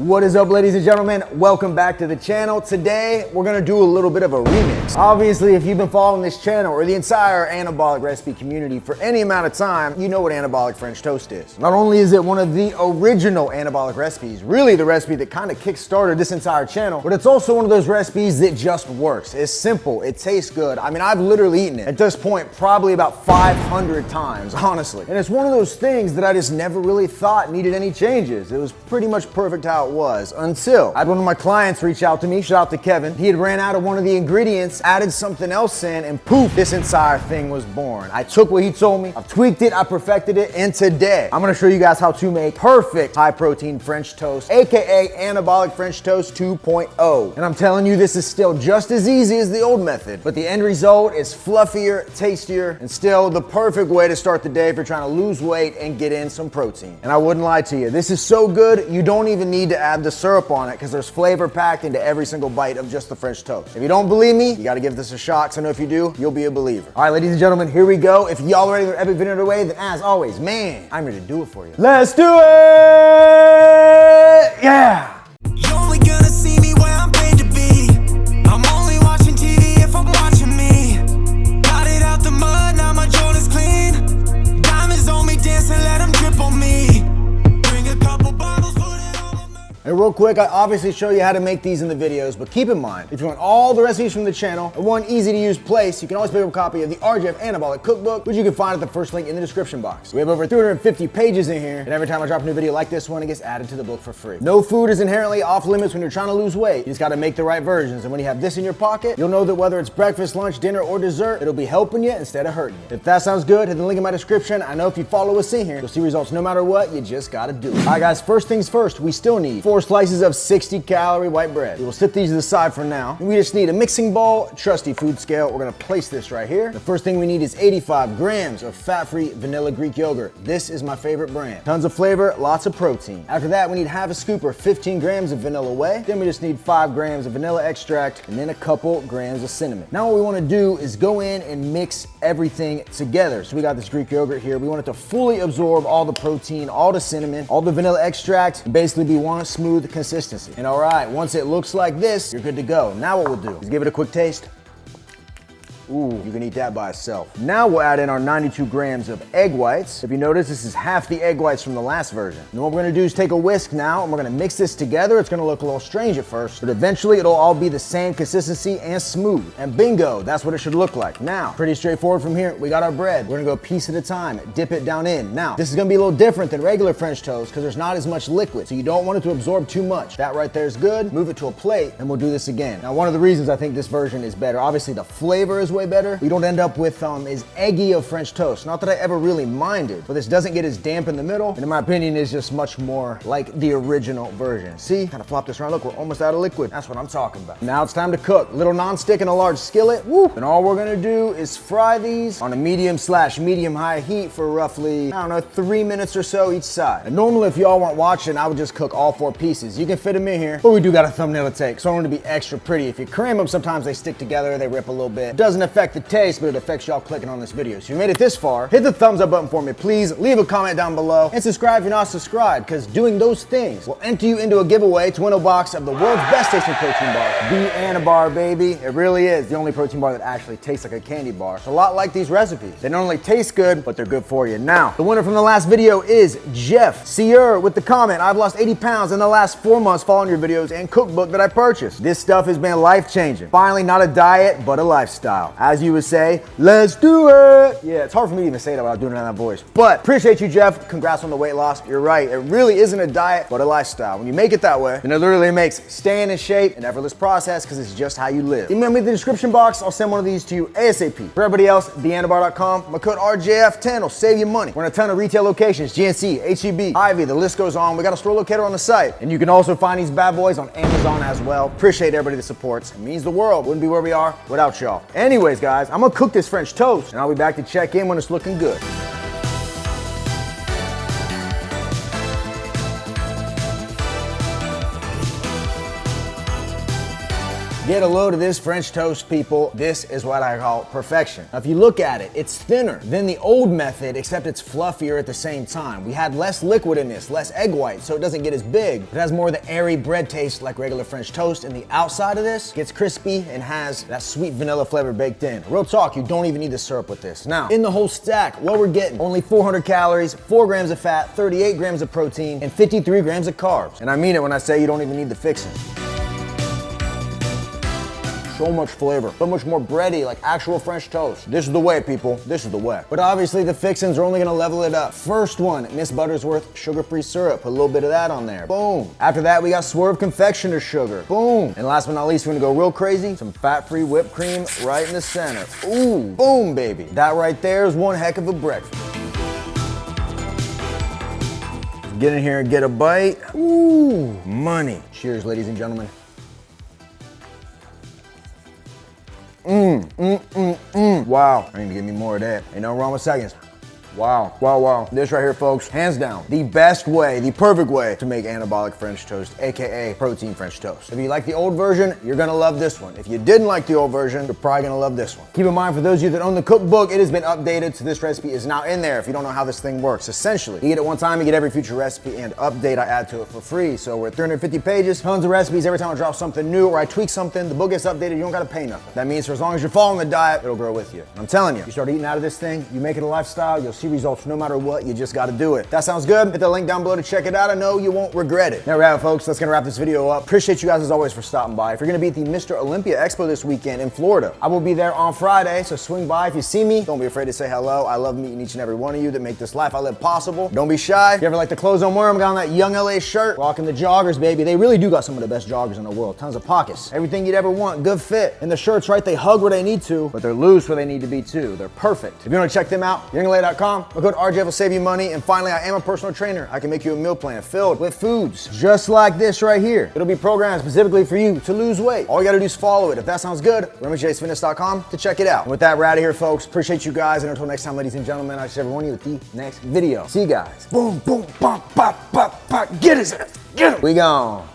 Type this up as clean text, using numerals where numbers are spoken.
What is up, ladies and gentlemen? Welcome back to the channel. Today, we're gonna do a little bit of a remix. Obviously, if you've been following this channel or the entire anabolic recipe community for any amount of time, you know what anabolic French toast is. Not only is it one of the original anabolic recipes, really the recipe that kind of kick-started this entire channel, but it's also one of those recipes that just works. It's simple, it tastes good. I mean, I've literally eaten it at this point probably about 500 times, honestly. And it's one of those things that I just never really thought needed any changes. It was pretty much perfect how it was until I had one of my clients reach out to me, shout out to Kevin. He had ran out of one of the ingredients, added something else in, and poof, this entire thing was born. I took what he told me, I've tweaked it, I perfected it, and today I'm gonna show you guys how to make perfect high protein French toast, AKA anabolic French toast 2.0. And I'm telling you, this is still just as easy as the old method, but the end result is fluffier, tastier, and still the perfect way to start the day if you're trying to lose weight and get in some protein. And I wouldn't lie to you, this is so good, you don't even need to add the syrup on it because there's flavor packed into every single bite of just the French toast. If you don't believe me, you gotta give this a shot, because I know if you do, you'll be a believer. All right, ladies and gentlemen, here we go. If y'all are ready for epic video away, then as always, man, I'm here to do it for you. Let's do it! Yeah! You're only gonna see me where I'm paid to be. I'm only watching TV if I'm watching me. Got it out the mud, now my Jordan's clean. Diamonds on me, dancing, let them drip on me. Bring a couple bottles, put it on me. And real quick, I obviously show you how to make these in the videos, but keep in mind, if you want all the recipes from the channel in one easy to use place, you can always pick up a copy of the RJF Anabolic Cookbook, which you can find at the first link in the description box. We have over 350 pages in here, and every time I drop a new video like this one, it gets added to the book for free. No food is inherently off limits when you're trying to lose weight. You just gotta make the right versions, and when you have this in your pocket, you'll know that whether it's breakfast, lunch, dinner, or dessert, it'll be helping you instead of hurting you. If that sounds good, hit the link in my description. I know if you follow us in here, you'll see results no matter what, you just gotta do it. All right, guys, first things first, we still need 4 slices of 60-calorie white bread. We will set these to the side for now. And we just need a mixing bowl, trusty food scale. We're gonna place this right here. The first thing we need is 85 grams of fat-free vanilla Greek yogurt. This is my favorite brand. Tons of flavor, lots of protein. After that, we need half a scoop or 15 grams of vanilla whey. Then we just need 5 grams of vanilla extract and then a couple grams of cinnamon. Now what we wanna do is go in and mix everything together. So we got this Greek yogurt here. We want it to fully absorb all the protein, all the cinnamon, all the vanilla extract, and basically be one smooth consistency. And all right, once it looks like this, you're good to go. Now what we'll do is give it a quick taste. Ooh, you can eat that by itself. Now we'll add in our 92 grams of egg whites. If you notice, this is half the egg whites from the last version. And what we're gonna do is take a whisk now, and we're gonna mix this together. It's gonna look a little strange at first, but eventually it'll all be the same consistency and smooth. And bingo, that's what it should look like. Now, pretty straightforward from here. We got our bread. We're gonna go a piece at a time, dip it down in. Now, this is gonna be a little different than regular French toast because there's not as much liquid, so you don't want it to absorb too much. That right there is good. Move it to a plate, and we'll do this again. Now, one of the reasons I think this version is better, obviously the flavor is way better. We don't end up with as eggy of French toast. Not that I ever really minded, but this doesn't get as damp in the middle, and in my opinion is just much more like the original version. See, kind of flop this around. Look, we're almost out of liquid. That's what I'm talking about. Now it's time to cook. Little non-stick in a large skillet. Woo! And all we're gonna do is fry these on a medium/medium high heat for roughly, I don't know, 3 minutes or so each side. And normally if y'all weren't watching, I would just cook all 4 pieces. You can fit them in here, but we do got a thumbnail to take, so I want it to be extra pretty. If you cram them, sometimes they stick together, they rip a little bit. It doesn't affect the taste, but it affects y'all clicking on this video. So if you made it this far, hit the thumbs up button for me, please. Leave a comment down below and subscribe if you're not subscribed, because doing those things will enter you into a giveaway to win a box of the world's best tasting protein bar, the Anabar, baby. It really is the only protein bar that actually tastes like a candy bar. It's a lot like these recipes. They not only taste good, but they're good for you. Now, the winner from the last video is Jeff Sear with the comment, I've lost 80 pounds in the last 4 months following your videos and cookbook that I purchased. This stuff has been life-changing. Finally, not a diet, but a lifestyle. As you would say, let's do it. Yeah, it's hard for me to even say that without doing it in that voice. But appreciate you, Jeff. Congrats on the weight loss. You're right. It really isn't a diet, but a lifestyle. When you make it that way, then it literally makes staying in shape an effortless process because it's just how you live. Email me in the description box. I'll send one of these to you ASAP. For everybody else, theanabar.com. My code RJF10 will save you money. We're in a ton of retail locations, GNC, HEB, Ivy, the list goes on. We got a store locator on the site. And you can also find these bad boys on Amazon as well. Appreciate everybody that supports. It means the world. Wouldn't be where we are without y'all. Anyways, guys, I'm gonna cook this French toast, and I'll be back to check in when it's looking good. Get a load of this French toast, people. This is what I call perfection. Now, if you look at it, it's thinner than the old method, except it's fluffier at the same time. We had less liquid in this, less egg white, so it doesn't get as big. It has more of the airy bread taste like regular French toast, and the outside of this gets crispy and has that sweet vanilla flavor baked in. Real talk, you don't even need the syrup with this. Now, in the whole stack, what we're getting, only 400 calories, 4 grams of fat, 38 grams of protein, and 53 grams of carbs. And I mean it when I say you don't even need the fixing. So much flavor, so much more bready, like actual French toast. This is the way, people. This is the way. But obviously the fixins are only gonna level it up. First one, Miss Buttersworth sugar-free syrup. Put a little bit of that on there. Boom. After that, we got Swerve confectioner sugar. Boom. And last but not least, we're gonna go real crazy. Some fat-free whipped cream right in the center. Ooh, boom, baby. That right there is one heck of a breakfast. Get in here and get a bite. Ooh, money. Cheers, ladies and gentlemen. Wow. I need to give me more of that. Ain't no wrong with seconds. Wow, wow, wow. This right here, folks, hands down, the best way, the perfect way to make anabolic French toast, AKA protein French toast. If you like the old version, you're gonna love this one. If you didn't like the old version, you're probably gonna love this one. Keep in mind, for those of you that own the cookbook, it has been updated, so this recipe is now in there if you don't know how this thing works. Essentially, you get it one time, you get every future recipe and update I add to it for free. So we're at 350 pages, tons of recipes. Every time I drop something new or I tweak something, the book gets updated, you don't gotta pay nothing. That means for as long as you're following the diet, it'll grow with you. I'm telling you, you start eating out of this thing, you make it a lifestyle, you'll see results no matter what, you just gotta do it. That sounds good? Hit the link down below to check it out. I know you won't regret it. There we have it, folks. That's gonna wrap this video up. Appreciate you guys as always for stopping by. If you're gonna be at the Mr. Olympia Expo this weekend in Florida, I will be there on Friday, so swing by. If you see me, don't be afraid to say hello. I love meeting each and every one of you that make this life I live possible. Don't be shy. If you ever like the clothes I'm wearing, I'm got on that Young LA shirt. Rocking the joggers, baby. They really do got some of the best joggers in the world. Tons of pockets. Everything you'd ever want. Good fit. And the shirts, right, they hug where they need to, but they're loose where they need to be too. They're perfect. If you want to check them out, youngla.com. My code RJ will save you money. And finally, I am a personal trainer. I can make you a meal plan filled with foods just like this right here. It'll be programmed specifically for you to lose weight. All you gotta do is follow it. If that sounds good, RemingtonFitness.com to check it out. And with that, we're out of here, folks. Appreciate you guys. And until next time, ladies and gentlemen, I see every one of you at the next video. See you guys. Boom, boom, bop, bop, bop, bop. Get his ass. Get him. We gone.